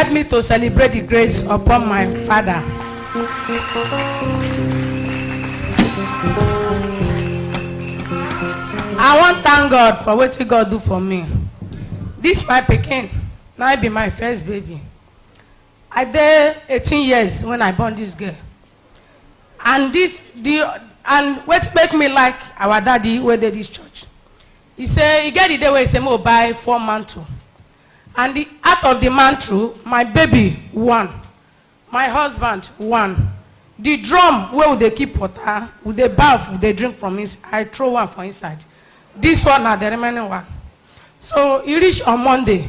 help me to celebrate the grace upon my father. I want to thank God for what God do for me. This my pikin, now be my first baby. I did 18 years when I born this girl. And what make me like our daddy where they this church. He say he get the day where he say mo buy 4 mantle. And out of the mantle, my baby 1, my husband 1. The drum where would they keep water, would they bath, would they drink from inside? I throw 1 for inside. This one are the remaining 1. So he reach on Monday.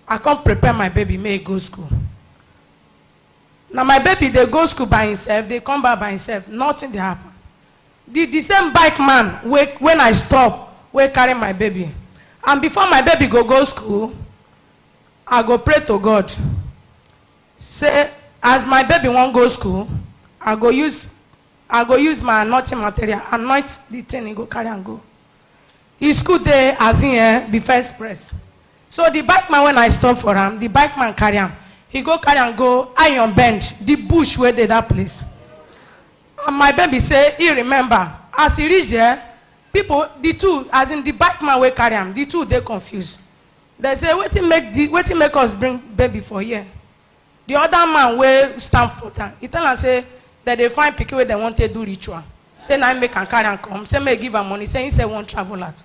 I come prepare my baby, may go school. Now my baby, they go school by himself, they come back by himself, nothing they happen. The same bike man, when I stop, we carry my baby. And before my baby go school, I go pray to God. Say, as my baby won't go school, I go use my anointing material, anoint the thing, he go carry and go. His school day, as in be first press. So the bike man, when I stop for him, the bike man carry him. He go carry and go iron bend, the bush where they that place. And my baby say, he remember, as he reach there, people, the two, as in the bike man will carry him, the two they confused. They say, what make us bring baby for here? The other man will stand for that. He tell us say that they find people where they want to do ritual. Say now make and carry and come. Say may give her money. Say he say won't travel out.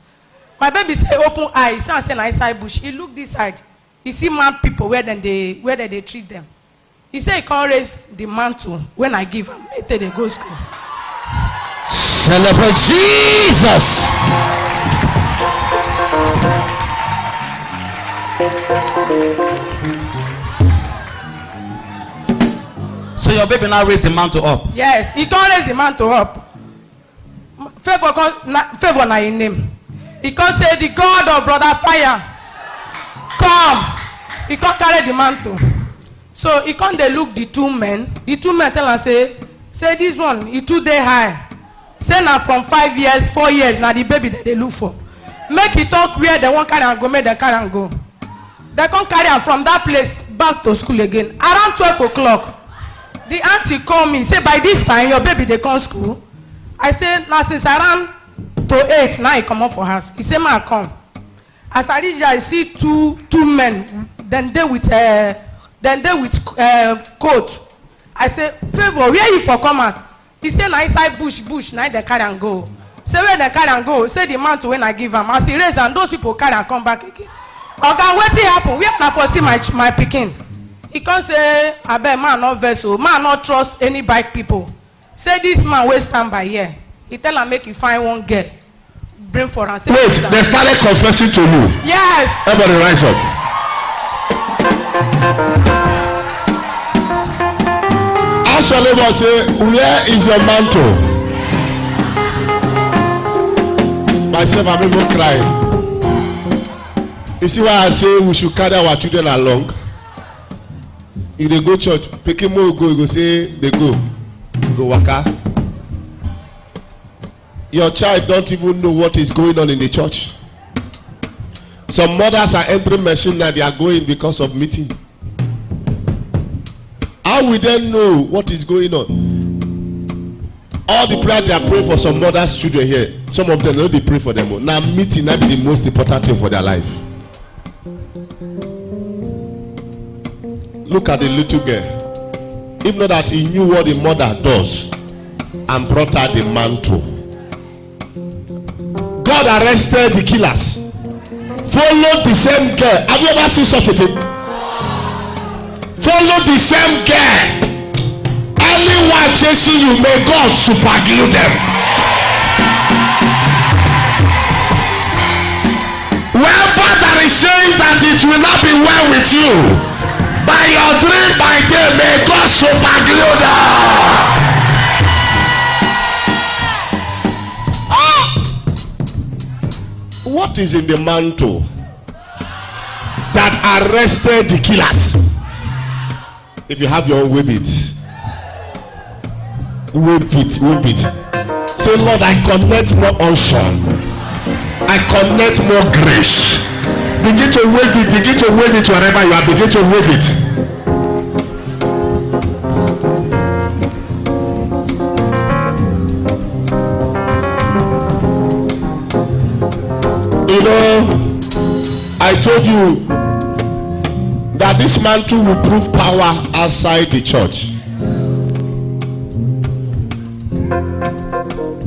My baby say open eyes. Say na inside bush. He look this side. He see man people where they treat them. He say he can't raise the mantle when I give him. They go school. Celebrate Jesus. So your baby now raise the mantle up. Yes, he can't raise the mantle up. Favor na in name. He can't say the God of brother fire. Come. He can't carry the mantle. So he can't they look the two men. The two men tell and say this one, he too day high. Say now from 5 years, 4 years, now the baby that they look for. Make it talk where they won't carry and go, make them carry and go. They can't carry and from that place back to school again. Around 12 o'clock, the auntie call me, say by this time your baby they come school. I say now since around to 8, now he come up for house. He say ma come. As I reach, I see two men. Then they with coat. I say, Favor, where you for come out? He say na inside bush. Now they carry and go. Say where they carry and go. Say the mantle when I give him. As he raise and those people carry and come back again. Okay, what happen? Where na for see my pikin? He can't say, I bet man not vessel, man not trust any bike people. Say this man will stand by here. He tell her make you find one girl. Bring for her. Wait, they started confessing to you. Yes. Everybody rise up. Ask your neighbor, say, where is your mantle? Myself, I'm even crying. You see why I say we should carry our children along? If they go church, Pekimo go, you go say they go. You go waka. Your child don't even know what is going on in the church. Some mothers are entering machine that they are going because of meeting. How will they know what is going on? All the prayers they are praying for some mothers' children here, some of them know they pray for them. Now meeting that be the most important thing for their life. Look at the little girl. If not that he knew what the mother does and brought her the mantle. God arrested the killers. Follow the same girl. Have you ever seen such a thing? Follow the same girl. Anyone chasing you, may God super glue them. Whoever that is saying that it will not be well with you, by your dream, by day, may God super glue them. What is in the mantle that arrested the killers? If you have your own, wave it. Wave it, wave it. Say, Lord, I connect more unction. I connect more grace. Begin to wave it. Begin to wave it wherever you are. Begin to wave it. You know, I told you that this man too will prove power outside the church.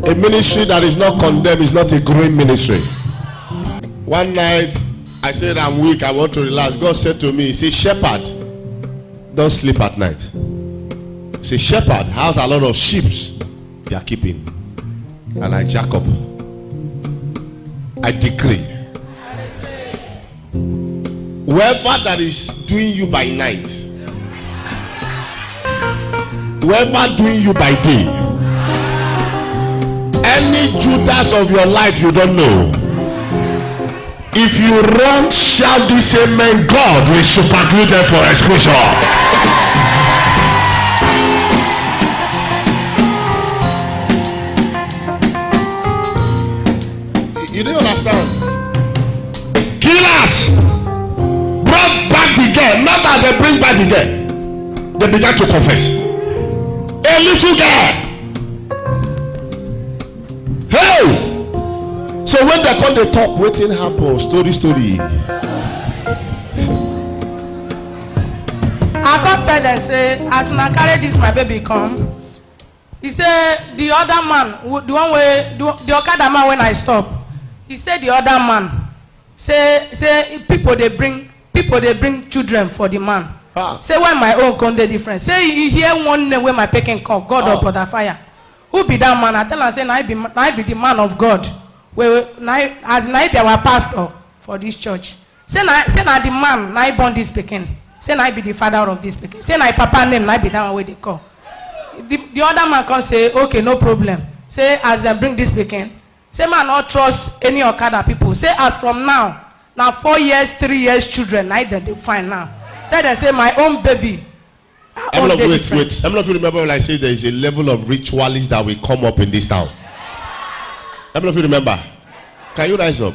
A ministry that is not condemned is not a growing ministry. One night, I said, I'm weak, I want to relax. God said to me, he said, shepherd, don't sleep at night. He said, shepherd has a lot of sheep you are keeping. And I jack up. I decree. Whoever that is doing you by night, whoever doing you by day, any Judas of your life you don't know, if you run, shout this amen, God will superglue them for exposure. You don't understand? Killers brought back the girl. Not that they bring back the girl, they began to confess. A little girl. Hey! So when they come, they talk, waiting happen, story. I come tell them, say, as I carry this my baby come, he say the other man, the one way, the Okada man when I stop, he said the other man, say people they bring children for the man. Say why my own come the difference. Say you hear one name where my peking call, God of Butterfire. Who be that man? I tell him, say I be the man of God. As I be our pastor for this church. Say na the man, I born this peking. Say I be the father of this peking. Say na papa name, I be that one where they call. The other man can say, okay, no problem. Say as they bring this peking. Say man not trust any Okada people. Say as from now 4 years, 3 years children, I then they find now. Tell them say my own baby. Wait. How many of you remember when I say there is a level of ritualist that will come up in this town? How many of you remember? Can you rise up?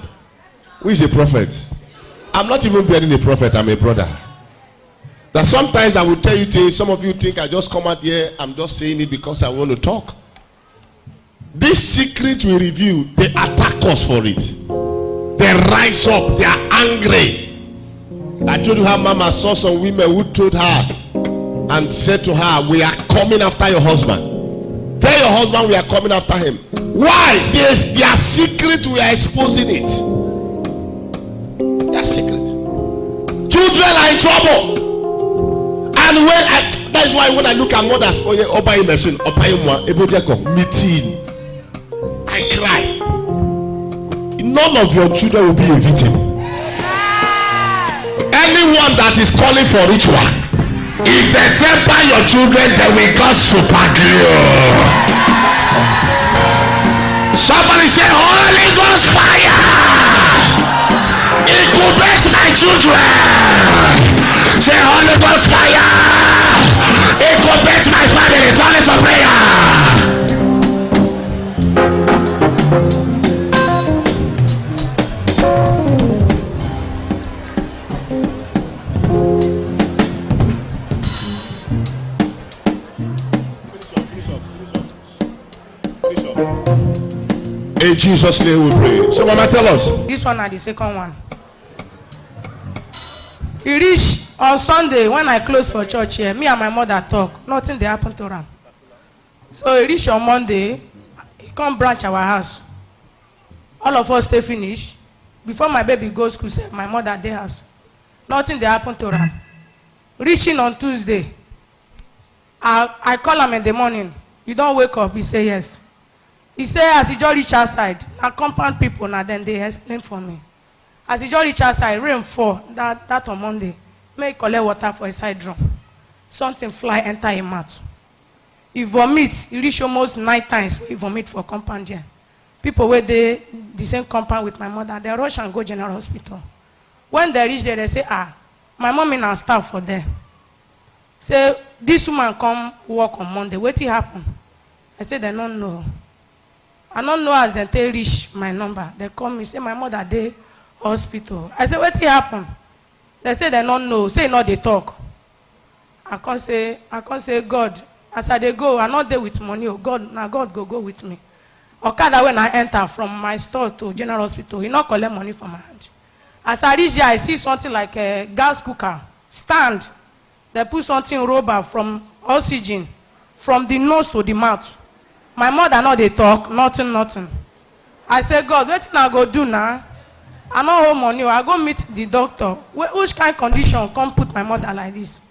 Who is a prophet? I'm not even bearing a prophet, I'm a brother. That sometimes I will tell you things, some of you think I just come out here, I'm just saying it because I want to talk. This secret we review, they attack us for it. They rise up, they are angry. I told you how Mama saw some women who told her and said to her, we are coming after your husband. Tell your husband we are coming after him. Why? There's their secret, we are exposing it. Their secret. Children are in trouble. And that is why when I look at mothers, meeting, I cry. None of your children will be a victim. Anyone that is calling for ritual, if they temper your children, they will go super glue. Somebody say Holy Ghost fire. Incubate my children. Say Holy Ghost fire. Incubate my family. Turn it to prayer. In Jesus' name we pray. So Mama, tell us. This one is the second one. He reached on Sunday when I closed for church here. Me and my mother talk. Nothing they happen to him. So he reached on Monday. He come branch our house. All of us stay finished. Before my baby goes school, say my mother at their house. Nothing they happen to him. Reaching on Tuesday. I call him in the morning. You don't wake up. He say yes. He said, as he just reach outside, now compound people, now then they explain for me. As he just reach outside, rain fall, that on Monday, make collect water for his side drum. Something fly, enter his mouth. He vomit, he reach almost 9 times, he vomit for compound here. People where they, the same compound with my mother, they rush and go general hospital. When they reach there, they say, my mom and staff for there. Say, this woman come work on Monday, what happen? I said, they don't know. I don't know as they reach my number. They call me, say my mother they hospital. I say, what happen? They say they don't know. Say no, they talk. I can't say God. As I dey go, I not there with money. Oh God, now God go with me. Okada when I enter from my store to General Hospital, he not collect money from my hand. As I reach here, I see something like a gas cooker stand. They put something rubber from oxygen from the nose to the mouth. My mother not they talk, nothing. I say, God, what I go do now? I no hold money. I go meet the doctor. Which kind of condition come put my mother like this?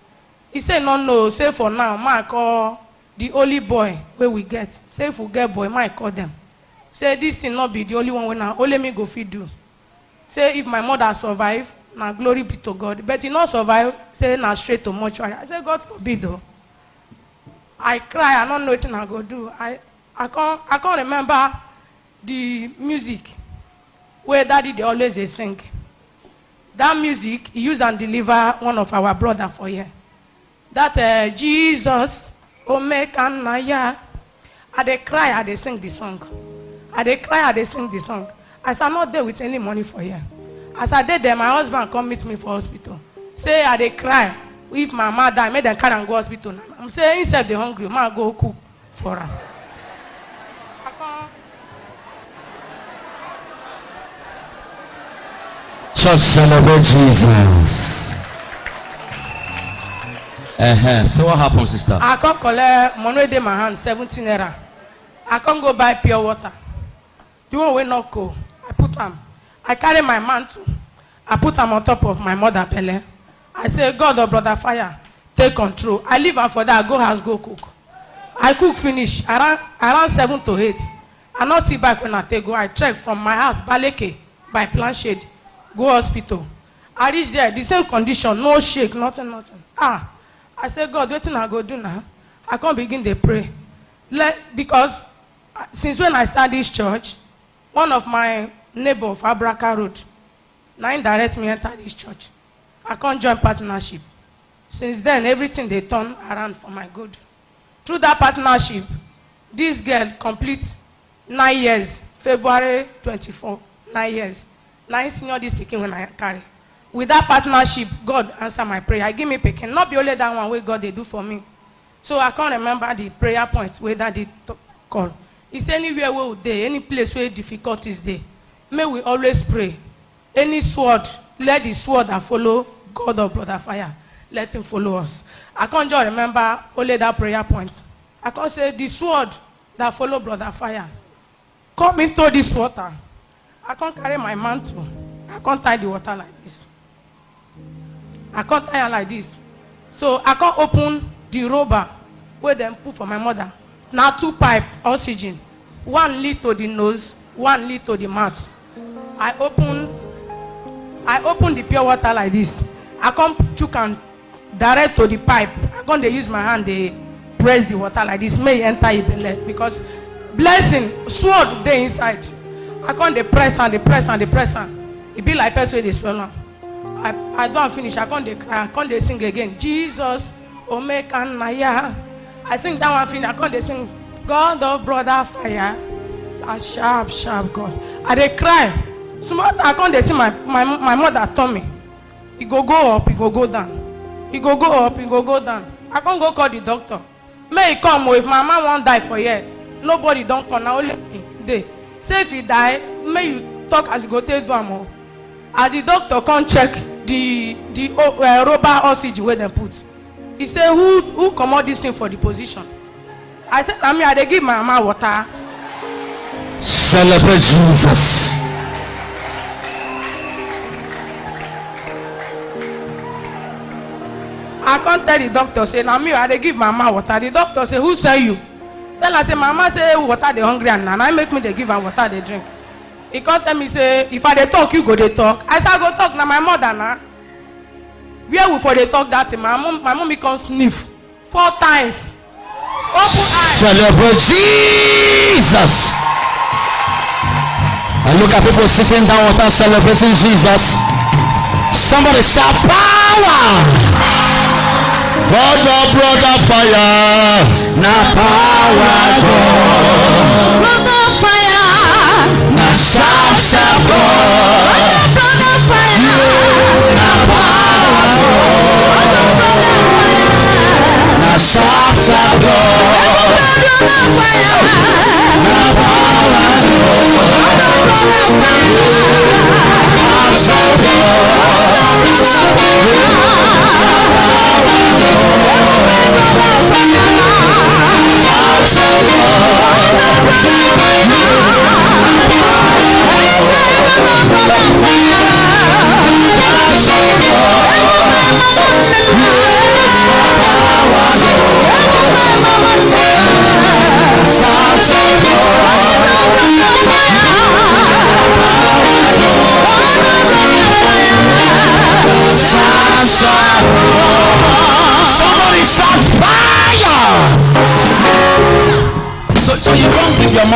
He said, no. Say for now, ma call the only boy where we get. Say if we get boy, ma call them. Say this thing not be the only one when now only me go feed do. Say if my mother survive, now glory be to God. But he not survive, say now straight to mortuary. I say God forbid though. I cry. I don't know what I go do. I can't remember the music where daddy they always they sing. That music he use and deliver one of our brother for here. That Jesus, Omekanaya. I dey cry, I dey sing the song. I dey cry, I dey sing the song. As I'm not there with any money for here. As I did there, my husband come meet me for hospital. Say I dey cry. If my mother die, make them carry and go hospital. I'm saying instead they hungry, man go cook for her. Church celebrate Jesus. So what happened, sister? I can't collect money in my hand, 17 naira. I can't go buy pure water. The one way not go. I put them. I carry my mantle. I put them on top of my mother belly. I say, God or brother fire, take control. I leave her for that. I go house, go cook. I cook finish around 7 to 8. I not see back when I take go. I trek from my house, Baleke, by Planchette, go hospital. I reach there, the same condition, no shake, nothing. I say, God, what I go do now? I can't begin to pray. Because since when I started this church, one of my neighbor of Abraka Road, now direct me enter this church. I can't join partnership. Since then, everything they turn around for my good. Through that partnership, this girl completes 9 years, February 24, 9 years. 9 senior this speaking when I carry. With that partnership, God answer my prayer. I give me picking. Not be only that one way God they do for me. So I can't remember the prayer points where that they call. It's anywhere where they, any place where difficulties there. May we always pray. Any sword, let the sword that follow God or brother fire. Let him follow us. I can't just remember only that prayer point. I can't say the sword that follow brother fire. Come into this water. I can't carry my mantle. I can't tie the water like this. I can't tie her like this. So I can't open the rubber where they put for my mother. Now 2 pipe oxygen. 1 lead to the nose, 1 lead to the mouth. I open the pure water like this. I can't choke and direct to the pipe. I can't use my hand, they press the water like this. May enter Ibele. Because blessing, sword they inside. I can't they press and they press. It be like person they swallow. I don't finish. I can't they cry. I can't they sing again. Jesus, Omekanaya. I sing that one finish. I can't they sing God of brother fire. A sharp God. I they cry. So I can't they see my mother told me. He go up, he go down. He go up, he go down. I can't go call the doctor. May he come if my mama won't die for year. Nobody don't come now. Only me. They say if he die, may you talk as you go take do am. And the doctor can't check the rubber oxygen where they put. He said, who come out this thing for the position? I said, I they give my mama water. Celebrate Jesus. I can't tell the doctor, say, I they give my mama water. The doctor say, who say you? Tell her, say, mama say water they hungry and I make me they give her water they drink. He can't tell me, say, if I they talk, you go they talk. I say, I go talk now, my mother now. Where we for they talk that thing? My mommy can sniff 4 times. Open eyes. Celebrate Jesus. And look at people sitting down without celebrating Jesus. Somebody shout power. God of brother fire. Now power God. Brother fire. Now shout God. Brother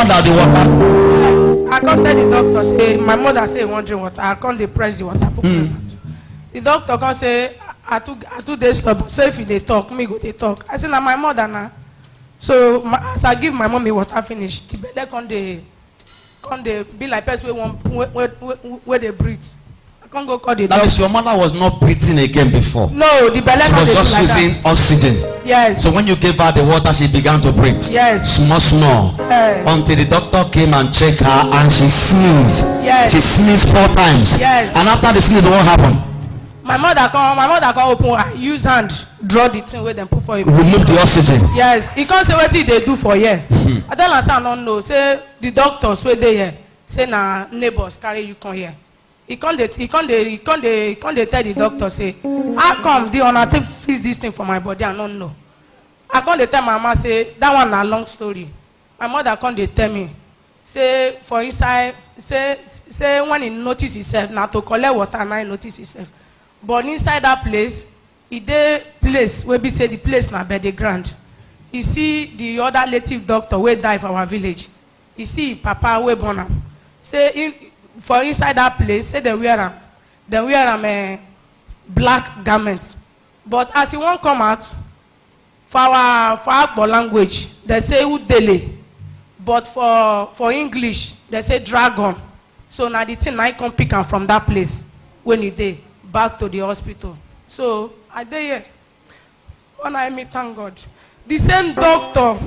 mother the water. Yes. I come tell the doctor say my mother say wan drink water. I come dey press the water put for my mouth. The doctor come say I too dey stubborn. So if you dey talk, me go dey talk. I say na my mother na. So as I give my mommy water finish, the belle come dey be like person wey dey breathe. I come go call the doctor. That means your mother was not breathing again before. No, the belle She come was dey be just like using that. oxygen. Yes. So when you gave her the water, she began to breathe. Yes. Small. Yes. Until the doctor came and checked her and she sneezed. Yes. She sneezed 4 times. Yes. And after the sneeze, what happened? My mother come open her, use hand draw the thing wey dem put for him. Remove the oxygen. Yes, he come say wetin he dey do for here. I tell am say I no know, say the doctors wey dey here say na neighbors carry you come here. He come dey tell the doctor say how come the una take fix this thing for my body, I no know. I come dey tell my mama say that one na long story. My mother come dey tell me say for inside say when he notice himself na to collect water na he notice himself. But inside that place, e dey place wey be say the place na burial ground. You see the other native doctor wey die for our village. You see him papa wey born am. Say for inside that place, say dem wear am black garment. But as he wan come out, for our Agbo language, they say udele. But for English, they say dragon. So na the thing na come pick am from that place when he dey back to the hospital. So I dey here. When I meet, thank God. The same doctor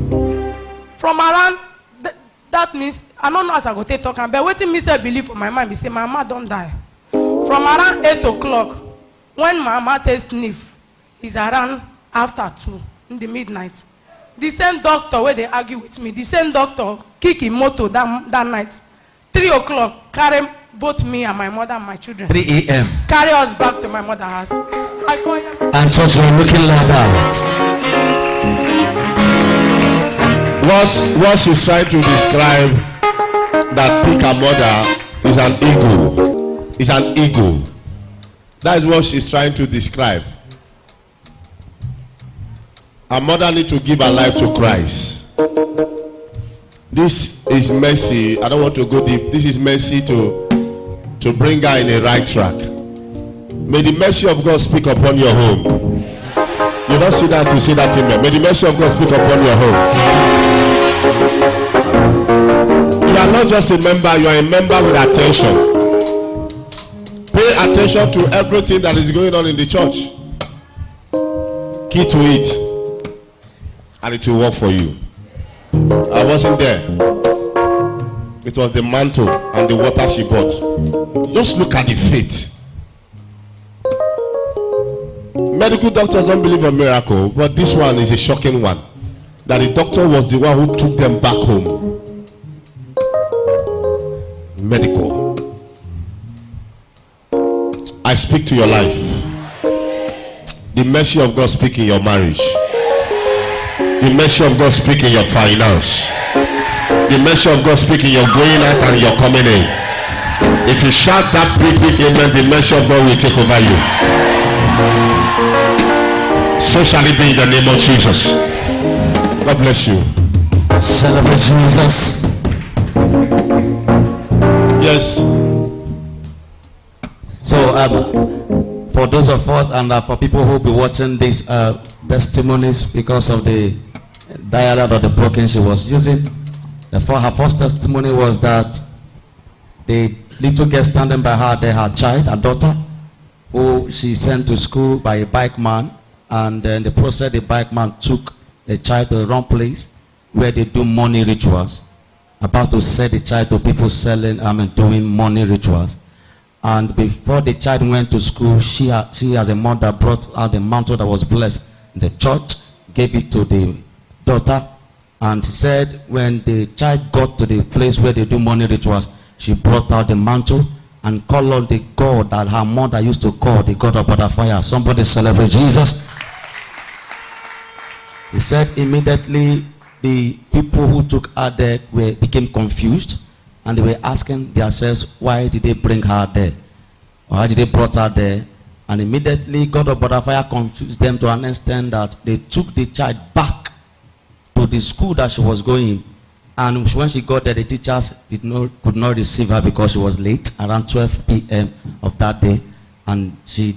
from around that means I don't know as I go take talk am, but wetin me say believe for my mind be say my mama don die. From around 8 o'clock, when my mama take sniff, is around after 2 in the midnight. The same doctor wey dey argue with me, the same doctor kick him motor that night. 3 o'clock, carry both me and my mother and my children. 3 a.m. Carry us back to my mother's house. I call him. And church, you're looking like that. What she's trying to describe that pick her mother is an ego. It's an ego. That is what she's trying to describe. Her mother need to give her life to Christ. This is mercy. I don't want to go deep. This is mercy to bring her in a right track. May the mercy of God speak upon your home. You don't sit down to say that amen. May the mercy of God speak upon your home. You are not just a member, you are a member with attention. Pay attention to everything that is going on in the church. Key to it, and it will work for you. I wasn't there. It was the mantle and the water she bought. Just look at the faith. Medical doctors don't believe in miracle, but this one is a shocking one. That the doctor was the one who took them back home. Medical. I speak to your life. The mercy of God speak in your marriage. The mercy of God speak in your finance. The mercy of God speak in your going out and your coming in. If you shout that big amen, the mercy of God will take over you. So shall it be in the name of Jesus. God bless you. Celebrate Jesus. Yes. So for those of us and for people who will be watching these testimonies because of the dialect or the broken she was using, for her first testimony was that the little girl standing by her, they had child, her daughter, who she sent to school by a bike man, and in the process the bike man took the child to the wrong place where they do money rituals, about to sell the child to people selling, doing money rituals. And before the child went to school, she as a mother brought out the mantle that was blessed. The church gave it to the daughter, and said when the child got to the place where they do money rituals, she brought out the mantle and called on the God that her mother used to call the God of butterfly. Somebody celebrate Jesus. He said immediately the people who took her there became confused, and they were asking themselves, why did they bring her there? Or why did they brought her there? And immediately God of butterfly confused them to understand that they took the child back to the school that she was going, And when she got there, the teachers could not receive her because she was late, around 12 p.m. of that day. And the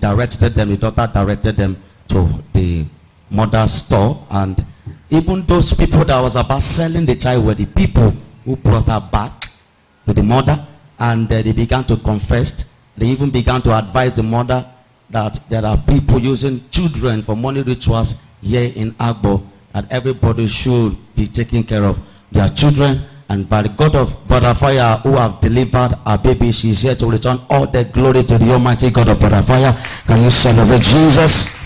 daughter directed them to the mother's store. And even those people that was about selling the child were the people who brought her back to the mother. And they began to confess. They even began to advise the mother that there are people using children for money rituals here in Agbo, that everybody should be taken care of their children. And by the God of Fire who have delivered our baby, she is here to return all the glory to the Almighty God of Fire. Can you celebrate Jesus?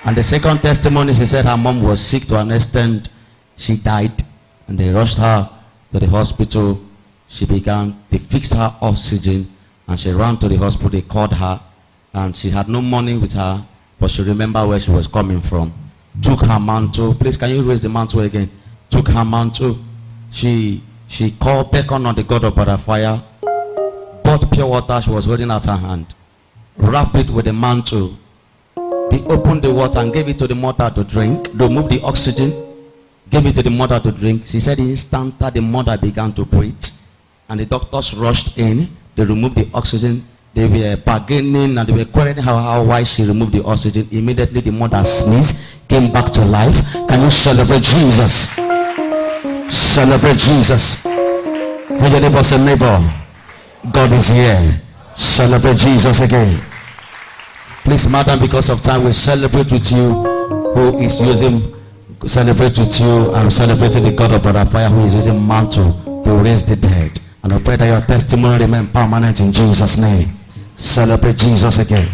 And the second testimony, she said her mom was sick to an extent she died, and they rushed her to the hospital. They fixed her oxygen, and she ran to the hospital. They called her, and she had no money with her, but she remembered where she was coming from. Took her mantle. Please, can you raise the mantle again? Took her mantle. She beckoned on the God of Fire, bought pure water she was holding at her hand, wrapped it with the mantle. They opened the water and gave it to the mother to drink. They removed the oxygen, gave it to the mother to drink. She said instantly the mother began to breathe, and the doctors rushed in. They removed the oxygen. They were bargaining and they were questioning why she removed the oxygen. Immediately the mother sneezed, came back to life. Can you celebrate Jesus? Celebrate Jesus. Hey, your neighbor, say, neighbor, God is here. Celebrate Jesus again. Please, madam, because of time, we celebrate with you who is celebrate with you and celebrating the God of Fire who is using mantle to raise the dead. And I pray that your testimony remain permanent in Jesus' name. Celebrate Jesus again.